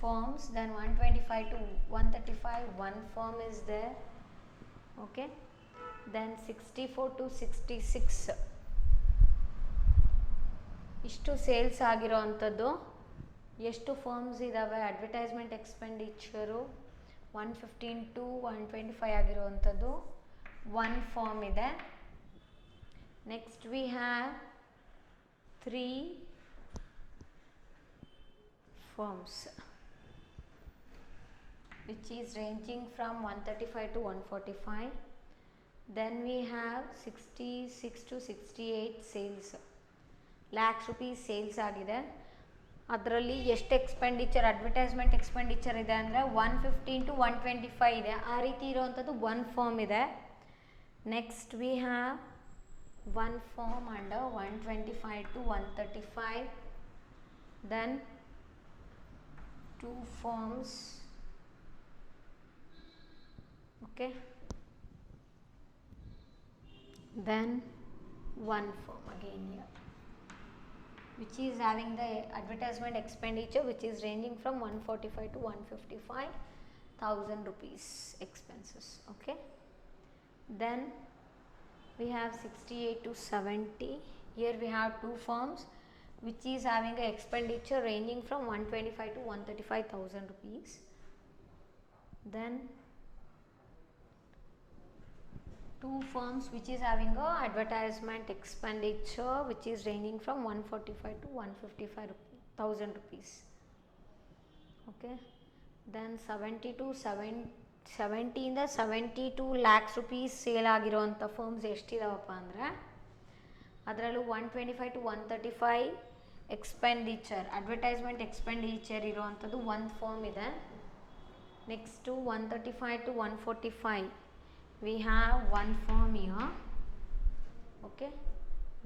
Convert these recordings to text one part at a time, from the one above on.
forms, then 125 to 135 one firm is there. Okay, then 64 to 66 ಇಷ್ಟು sales ಆಗಿರೋ ಅಂಥದ್ದು. ಎಷ್ಟು ಫರ್ಮ್ಸ್ ಇದ್ದಾವೆ? ಅಡ್ವರ್ಟೈಸ್ಮೆಂಟ್ ಎಕ್ಸ್ಪೆಂಡಿಚರು 115 to 125 ಆಗಿರುವಂಥದ್ದು ಒನ್ ಫಾರ್ಮ್ ಇದೆ. Next we have 3 firms which is ranging from 135 to 145. Then we have 66 to 68 sales, lakhs rupees sales ಆಗಿದೆ. ಅದರಲ್ಲಿ ಎಷ್ಟು ಎಕ್ಸ್ಪೆಂಡಿಚರ್ ಅಡ್ವರ್ಟೈಸ್ಮೆಂಟ್ ಎಕ್ಸ್ಪೆಂಡಿಚರ್ ಇದೆ ಅಂದರೆ 115 to 125 ಇದೆ. ಆ ರೀತಿ ಇರೋವಂಥದ್ದು ಒನ್ ಫಾರ್ಮ್ ಇದೆ. Next we have one form under 125 to 135. Then 2 firms. Okay, then one firm again here which is having the advertisement expenditure which is ranging from 145 to 155,000 rupees expenses. Okay, then we have 68 to 70. Here we have 2 firms which is having a expenditure ranging from 125 to 135,000 rupees. Then 2 firms which is having a advertisement expenditure which is ranging from 145 to 155,000 rupees. Okay, then 70 to 70 ಇಂದ 72 lakhs rupees sale ಆಗಿರೋವಂಥ firms ಎಷ್ಟಿದಾವಪ್ಪ ಅಂದರೆ ಅದರಲ್ಲೂ 125 to 135 expenditure advertisement expenditure ಇರೋವಂಥದ್ದು ಒಂದು form ಇದೆ. Next 135 to 145 we have one firm here. Okay,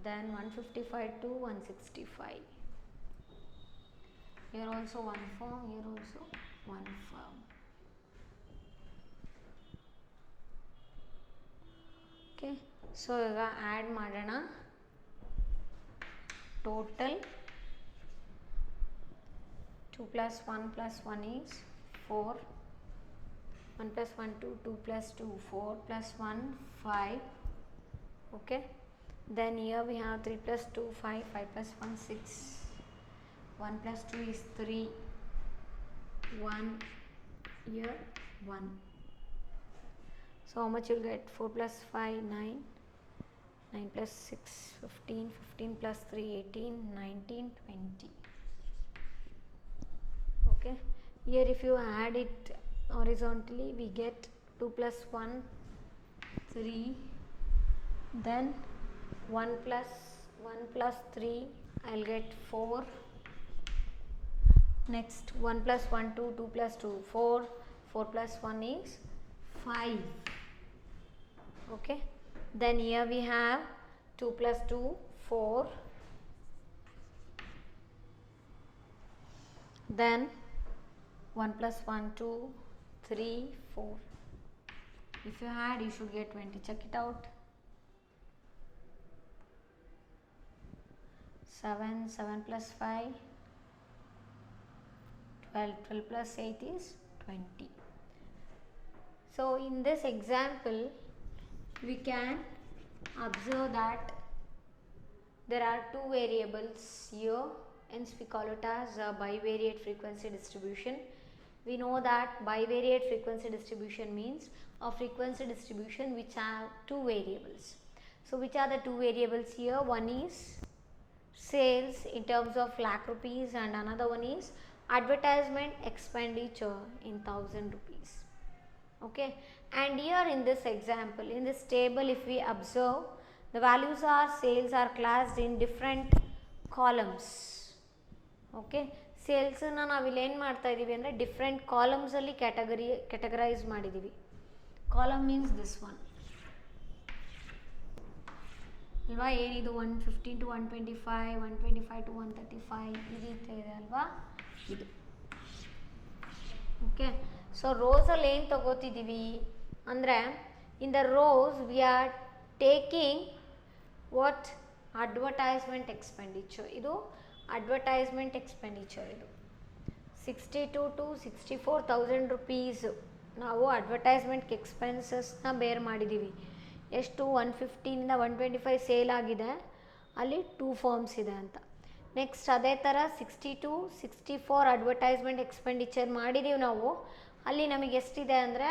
then 155 to 165 here also one firm, here also one firm. Okay, so ಈಗ add ಮಾಡೋಣ. Total 2 plus 1 plus 1 is 4. 1 plus 1 2, 2 plus 2 4 plus 1 5. Okay, then here we have 3 plus 2 5, 5 plus 1 6, 1 plus 2 is 3, 1 here 1. So how much you'll get? 4 plus 5 9, 9 plus 6 15, 15 plus 3 18, 19 20. Okay, here if you add it horizontally we get 2 plus 1 3, then 1 plus 3 I'll get 4. Next 1 plus 1 2, 2 plus 2 4, 4 plus 1 is 5. Okay, then here we have 2 plus 2 4, then 1 plus 1 2 3 4. If you add you should get 20. Check it out. 7 plus 5 12, 12 plus 8 is 20. So in this example we can observe that there are 2 variables here, hence we call it as bivariate frequency distribution. We know that bivariate frequency distribution means a frequency distribution which have 2 variables. So which are the 2 variables here? One is sales in terms of lakh rupees and another one is advertisement expenditure in 1000 rupees. Okay, and here in this example, in this table if we observe, the values are sales are classed in different columns. Okay, ಸೇಲ್ಸನ್ನು ನಾವಿಲ್ಲಿ ಏನು ಮಾಡ್ತಾ ಇದ್ದೀವಿ ಅಂದರೆ different ಕಾಲಮ್ಸಲ್ಲಿ categorise ಮಾಡಿದ್ದೀವಿ. Column means this one ಅಲ್ವಾ, ಏನಿದು 115 to 125, 125 to 135 ಈ ರೀತಿ ಇದೆ ಅಲ್ವಾ ಇದು. ಓಕೆ, ಸೊ ರೋಸಲ್ಲಿ ಏನು ತಗೋತಿದ್ದೀವಿ ಅಂದರೆ in the rose we are taking what advertisement expenditure. ಇದು ಅಡ್ವರ್ಟೈಸ್ಮೆಂಟ್ ಎಕ್ಸ್ಪೆಂಡಿಚರ್. ಇದು 62 to 64,000 rupees ನಾವು ಅಡ್ವರ್ಟೈಸ್ಮೆಂಟ್ಗೆ ಎಕ್ಸ್ಪೆನ್ಸಸ್ನ ಬೇರ್ ಮಾಡಿದ್ದೀವಿ. ಎಷ್ಟು 150ಇಂದ 125 ಸೇಲ್ ಆಗಿದೆ, ಅಲ್ಲಿ 2 ಫರ್ಮ್ಸ್ ಇದೆ ಅಂತ. ನೆಕ್ಸ್ಟ್ ಅದೇ ಥರ 60 to 64 ಅಡ್ವರ್ಟೈಸ್ಮೆಂಟ್ ಎಕ್ಸ್ಪೆಂಡಿಚರ್ ಮಾಡಿದ್ದೀವಿ ನಾವು, ಅಲ್ಲಿ ನಮಗೆ ಎಷ್ಟಿದೆ ಅಂದರೆ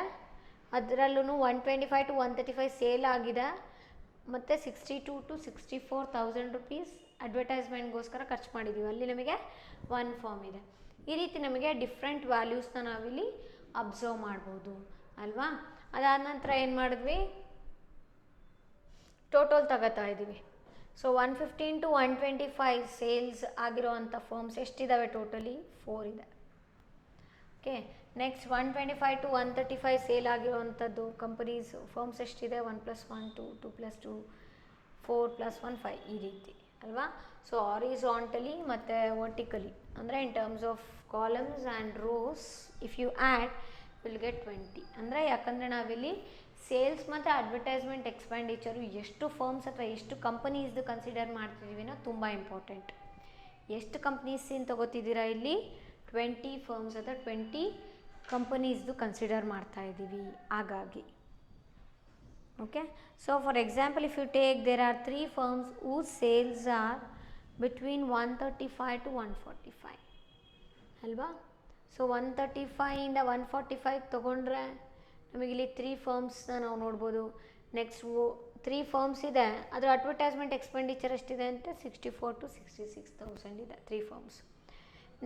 ಅದರಲ್ಲೂ 125 to 135 ಸೇಲ್ ಆಗಿದೆ, ಮತ್ತು 62 to 64,000 rupees ಅಡ್ವರ್ಟೈಸ್ಮೆಂಟ್ಗೋಸ್ಕರ ಖರ್ಚು ಮಾಡಿದ್ದೀವಿ, ಅಲ್ಲಿ ನಮಗೆ 1 ಫಾರ್ಮ್ ಇದೆ. ಈ ರೀತಿ ನಮಗೆ ಡಿಫ್ರೆಂಟ್ ವ್ಯಾಲ್ಯೂಸ್ನ ನಾವಿಲ್ಲಿ ಅಬ್ಸರ್ವ್ ಮಾಡ್ಬೋದು ಅಲ್ವಾ. ಅದಾದ ನಂತರ ಏನು ಮಾಡಿದ್ವಿ, ಟೋಟಲ್ ತಗೋತಾ ಇದ್ದೀವಿ. ಸೊ 115 to 125 ಸೇಲ್ಸ್ ಆಗಿರೋ ಅಂಥ ಫರ್ಮ್ಸ್ ಎಷ್ಟಿದ್ದಾವೆ, ಟೋಟಲಿ 4 ಇದೆ. ಓಕೆ, ನೆಕ್ಸ್ಟ್ 125 to 135 ಸೇಲ್ ಆಗಿರೋವಂಥದ್ದು ಕಂಪನೀಸ್ ಫರ್ಮ್ಸ್ ಎಷ್ಟಿದೆ, 1 + 1 2, 2 + 2 4 + 1 5 ಈ ರೀತಿ ಅಲ್ವಾ. ಸೊ ಹಾರಿಜಾಂಟಲಿ ಮತ್ತು ವರ್ಟಿಕಲಿ ಅಂದರೆ in terms of columns and rows if you add will get 20. ಅಂದರೆ ಯಾಕಂದರೆ ನಾವಿಲ್ಲಿ ಸೇಲ್ಸ್ ಮತ್ತು ಅಡ್ವರ್ಟೈಸ್ಮೆಂಟ್ ಎಕ್ಸ್ಪೆಂಡಿಚರು ಎಷ್ಟು ಫರ್ಮ್ಸ್ ಅಥವಾ ಎಷ್ಟು ಕಂಪನೀಸ್ದು ಕನ್ಸಿಡರ್ ಮಾಡ್ತಿದ್ದೀವಿ ಅನ್ನೋದು ತುಂಬ ಇಂಪಾರ್ಟೆಂಟ್. ಎಷ್ಟು ಕಂಪ್ನೀಸಿನ ತೊಗೋತಿದ್ದೀರಾ ಇಲ್ಲಿ, 20 ಫರ್ಮ್ಸ್ ಅಥವಾ 20 ಕಂಪನೀಸ್ದು ಕನ್ಸಿಡರ್ ಮಾಡ್ತಾ ಇದ್ದೀವಿ ಹಾಗಾಗಿ. Okay, so for example if you take there are 3 firms whose sales are between 135 to 145 ಅಲ್ವಾ. ಸೊ 135ಇಂದ 145 ತೊಗೊಂಡ್ರೆ ನಮಗಿಲ್ಲಿ 3 ಫರ್ಮ್ಸ್ನ ನಾವು ನೋಡ್ಬೋದು. ನೆಕ್ಸ್ಟ್ 3 ಫರ್ಮ್ಸ್ ಇದೆ, ಅದರ ಅಡ್ವರ್ಟೈಸ್ಮೆಂಟ್ ಎಕ್ಸ್ಪೆಂಡಿಚರ್ ಎಷ್ಟಿದೆ ಅಂತ 64 to 66,000 ಇದೆ 3 firms.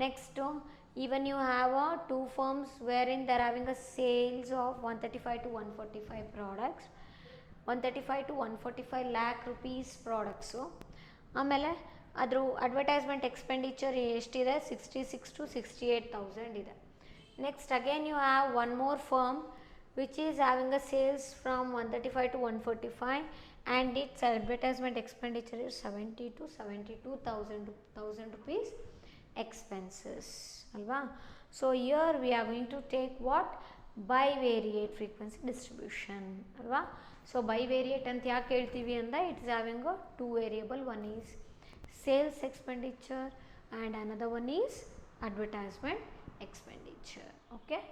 Next even you have 2 firms where in they're having a sales of 135 to 145 products, 135 to 145 lakh rupees products. ಆಮೇಲೆ ಅದ್ರ ಅಡ್ವರ್ಟೈಸ್ಮೆಂಟ್ ಎಕ್ಸ್ಪೆಂಡಿಚರ್ ಎಷ್ಟಿದೆ, 66 to 68,000 ಇದೆ. Next again you have one more firm which is having a sales from 135 to 145 and its advertisement expenditure is 70 to 72,000 rupees expenses alva. So here we are going to take what, bivariate frequency distribution alva. So bivariate anta yaake heltivi anda, it is having a 2 variable, one is sales expenditure and another one is advertisement expenditure. Okay,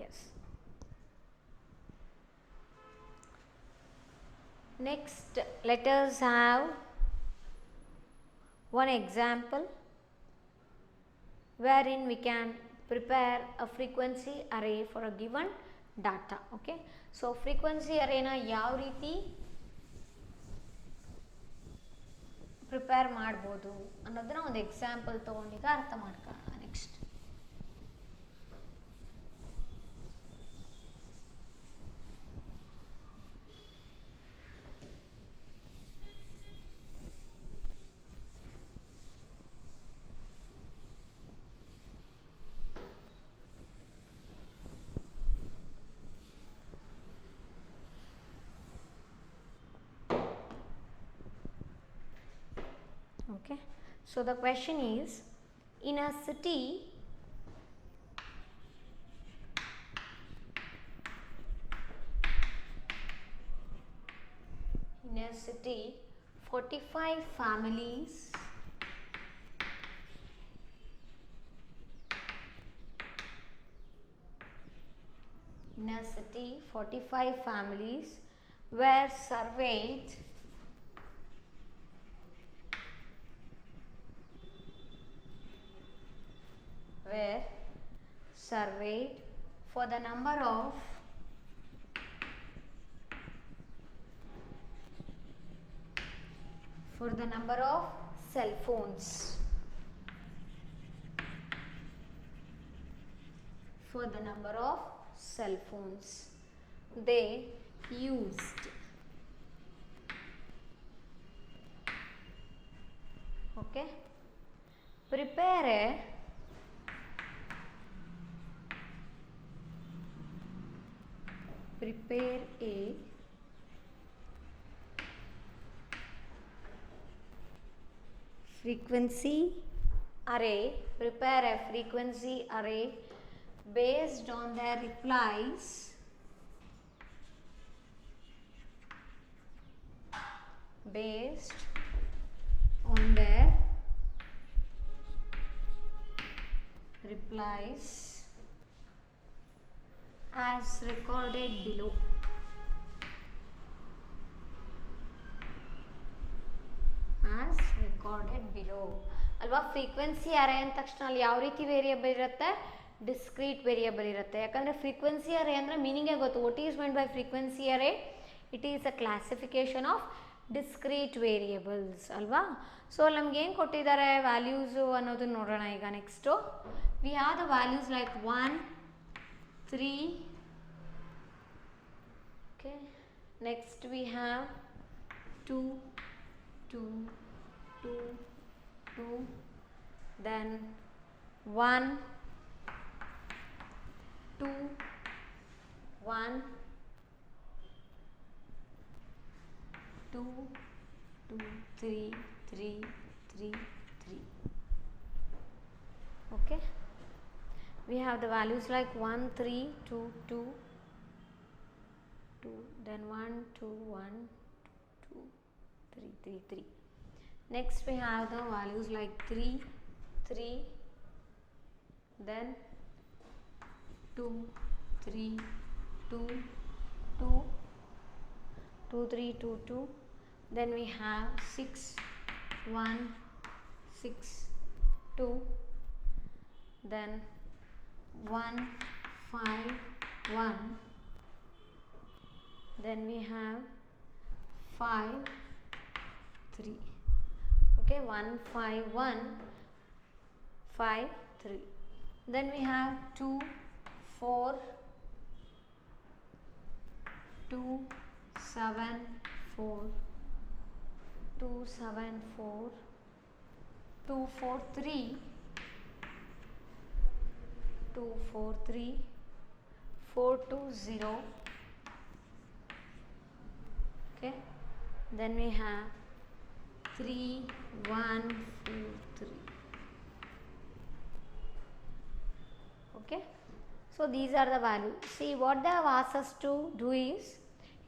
yes. Next let us have one example wherein we can prepare a frequency array for a given data. Okay, so frequency array na yav reeti prepare ಮಾಡಬಹುದು ಅನ್ನೋದನ್ನ ಒಂದು example ತಗೊಂಡೀಗ ಅರ್ಥ ಮಾಡ್ಕೊಳ್ಳೋಣ. Next okay, so the question is, in a city in a city 45 families in a city 45 families were surveyed for the number of cell phones. For the number of cell phones they used. Okay, prepare a frequency array, prepare a frequency array based on their replies replies as recorded below. As recorded below ಅಲ್ವಾ. Frequency ಅರೇ ಅಂದ ತಕ್ಷಣ ಅಲ್ಲಿ ಯಾವ ರೀತಿ variable ಇರುತ್ತೆ, discrete variable ಇರುತ್ತೆ. ಯಾಕಂದರೆ frequency array ಅಂದರೆ ಮೀನಿಂಗೇ ಗೊತ್ತು. What is meant by frequency array? It is a classification of discrete variables ಅಲ್ವಾ. ಸೊ ನಮ್ಗೆ ಏನು ಕೊಟ್ಟಿದ್ದಾರೆ ವ್ಯಾಲ್ಯೂಸು ಅನ್ನೋದನ್ನ ನೋಡೋಣ ಈಗ. Next we have the values like 1 3. Okay, next we have 2 2 2 2, then 1 2 1 2 2 3 3 3 3. Okay, we have the values like 1 3 2 2 2, then 1 2 1 2 3 3 3. Next we have the values like 3 3, then 2 3 2 2 2 3 2 2, then we have 6 1 6 2, then 1 5 1, then we have 5 3. Okay, 1 5 1 5 3. Then we have 2 4 2 7 4 2 7 4 2 4 3 2 4 3 4 2 0. Okay, then we have 3 1 4 3. Okay, so these are the values. See, what they have asked us to do is,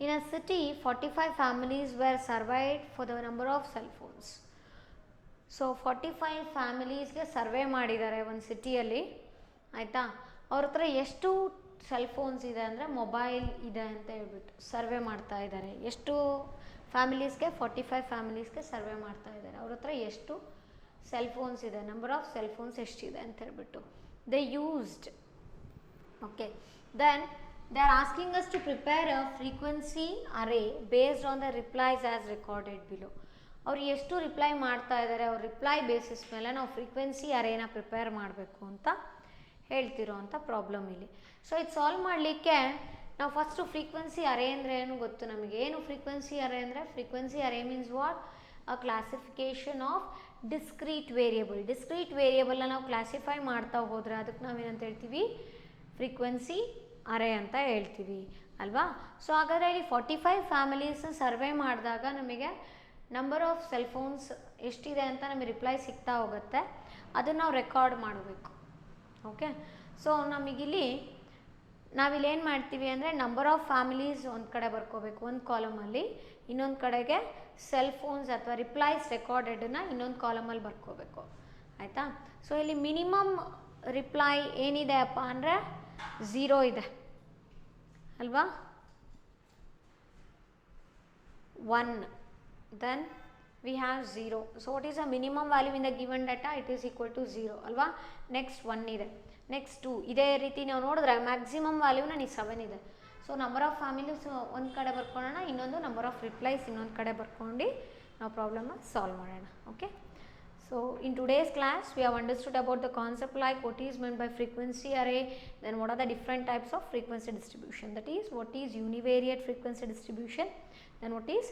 in a city 45 families were surveyed for the number of cell phones. So 45 ಫ್ಯಾಮಿಲೀಸ್ಗೆ survey ಮಾಡಿದ್ದಾರೆ ಒಂದು ಸಿಟಿಯಲ್ಲಿ ಆಯಿತಾ. ಅವ್ರ ಹತ್ರ ಎಷ್ಟು cell phones ಇದೆ ಅಂದರೆ mobile ಇದೆ ಅಂತ ಹೇಳ್ಬಿಟ್ಟು ಸರ್ವೆ ಮಾಡ್ತಾ ಇದ್ದಾರೆ. ಎಷ್ಟು ಫ್ಯಾಮಿಲೀಸ್ಗೆ 45 ಫ್ಯಾಮಿಲೀಸ್ಗೆ ಸರ್ವೆ ಮಾಡ್ತಾ ಇದ್ದಾರೆ. ಅವ್ರ ಹತ್ರ ಎಷ್ಟು ಸೆಲ್ ಫೋನ್ಸ್ ಇದೆ, ನಂಬರ್ ಆಫ್ ಸೆಲ್ ಫೋನ್ಸ್ ಎಷ್ಟಿದೆ ಅಂತ ಹೇಳ್ಬಿಟ್ಟು they used. Okay, then they are asking us to prepare a frequency array based on the replies as recorded below. ಅವ್ರು ಎಷ್ಟು ರಿಪ್ಲೈ ಮಾಡ್ತಾ ಇದ್ದಾರೆ, ಅವ್ರ ರಿಪ್ಲೈ ಬೇಸಿಸ್ ಮೇಲೆ ನಾವು ಫ್ರೀಕ್ವೆನ್ಸಿ ಅರೇನ ಪ್ರಿಪೇರ್ ಮಾಡಬೇಕು ಅಂತ ಹೇಳ್ತಿರೋ ಅಂಥ ಪ್ರಾಬ್ಲಮ್ ಇಲ್ಲಿ. ಸೊ ಇದು ಸಾಲ್ವ್ ಮಾಡಲಿಕ್ಕೆ ನಾವು ಫಸ್ಟು ಫ್ರೀಕ್ವೆನ್ಸಿ ಅರೇ ಅಂದರೆ ಏನು ಗೊತ್ತು ನಮಗೆ. ಏನು ಫ್ರೀಕ್ವೆನ್ಸಿ ಅರೇ ಅಂದರೆ, frequency array means what? A classification of discrete variable. Discrete ವೇರಿಯಬಲ್ನ ನಾವು ಕ್ಲಾಸಿಫೈ ಮಾಡ್ತಾ ಹೋದರೆ ಅದಕ್ಕೆ ನಾವೇನಂತ ಹೇಳ್ತೀವಿ? ಫ್ರೀಕ್ವೆನ್ಸಿ ಅರೇ ಅಂತ ಹೇಳ್ತೀವಿ ಅಲ್ವಾ. ಸೊ ಹಾಗಾದರೆ ಇಲ್ಲಿ 45 ಫ್ಯಾಮಿಲೀಸ್ನ ಸರ್ವೆ ಮಾಡಿದಾಗ ನಮಗೆ ನಂಬರ್ ಆಫ್ ಸೆಲ್ ಫೋನ್ಸ್ ಎಷ್ಟಿದೆ ಅಂತ ನಮಗೆ ರಿಪ್ಲೈ ಸಿಗ್ತಾ ಹೋಗುತ್ತೆ. ಅದನ್ನು ನಾವು ರೆಕಾರ್ಡ್ ಮಾಡಬೇಕು. ಓಕೆ, ಸೊ ನಮಗಿಲ್ಲಿ ನಾವಿಲ್ಲಿ ಏನು ಮಾಡ್ತೀವಿ ಅಂದರೆ ನಂಬರ್ ಆಫ್ ಫ್ಯಾಮಿಲೀಸ್ ಒಂದು ಕಡೆ ಬರ್ಕೋಬೇಕು ಒಂದು ಕಾಲಮಲ್ಲಿ, ಇನ್ನೊಂದು ಕಡೆಗೆ ಸೆಲ್ ಫೋನ್ಸ್ ಅಥವಾ ರಿಪ್ಲೈಸ್ ರೆಕಾರ್ಡೆಡನ್ನ ಇನ್ನೊಂದು ಕಾಲಮಲ್ಲಿ ಬರ್ಕೋಬೇಕು ಆಯಿತಾ. ಸೊ ಇಲ್ಲಿ ಮಿನಿಮಮ್ ರಿಪ್ಲೈ ಏನಿದೆ ಅಪ್ಪ ಅಂದರೆ 0 ಇದೆ ಅಲ್ವಾ. 1, then we have 0. So what is the minimum value in the given data? It is equal to 0 ಅಲ್ವಾ. ನೆಕ್ಸ್ಟ್ 1 ಇದೆ, ನೆಕ್ಸ್ಟ್ 2. ಇದೇ ರೀತಿ ನಾವು ನೋಡಿದ್ರೆ ಮ್ಯಾಕ್ಸಿಮಮ್ ವ್ಯಾಲ್ಯೂ ನನಗೆ 7 ಇದೆ. ಸೊ ನಂಬರ್ ಆಫ್ ಫ್ಯಾಮಿಲೀಸ್ ಒಂದು ಕಡೆ ಬರ್ಕೊಳ್ಳೋಣ, ಇನ್ನೊಂದು ನಂಬರ್ ಆಫ್ ರಿಪ್ಲೈಸ್ ಇನ್ನೊಂದು ಕಡೆ ಬರ್ಕೊಂಡು ನಾವು ಪ್ರಾಬ್ಲಮ್ನ ಸಾಲ್ವ್ ಮಾಡೋಣ. Okay, so in today's class we have understood about the concept like what is meant by frequency array, then what are the different types of frequency distribution, that is what is univariate frequency distribution, then what is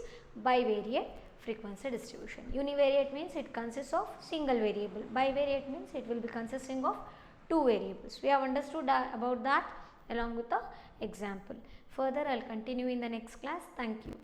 bivariate frequency distribution. Univariate means it consists of single variable, bivariate means it will be consisting of 2 variables. We have understood about that along with the example. Further I'll continue in the next class. Thank you.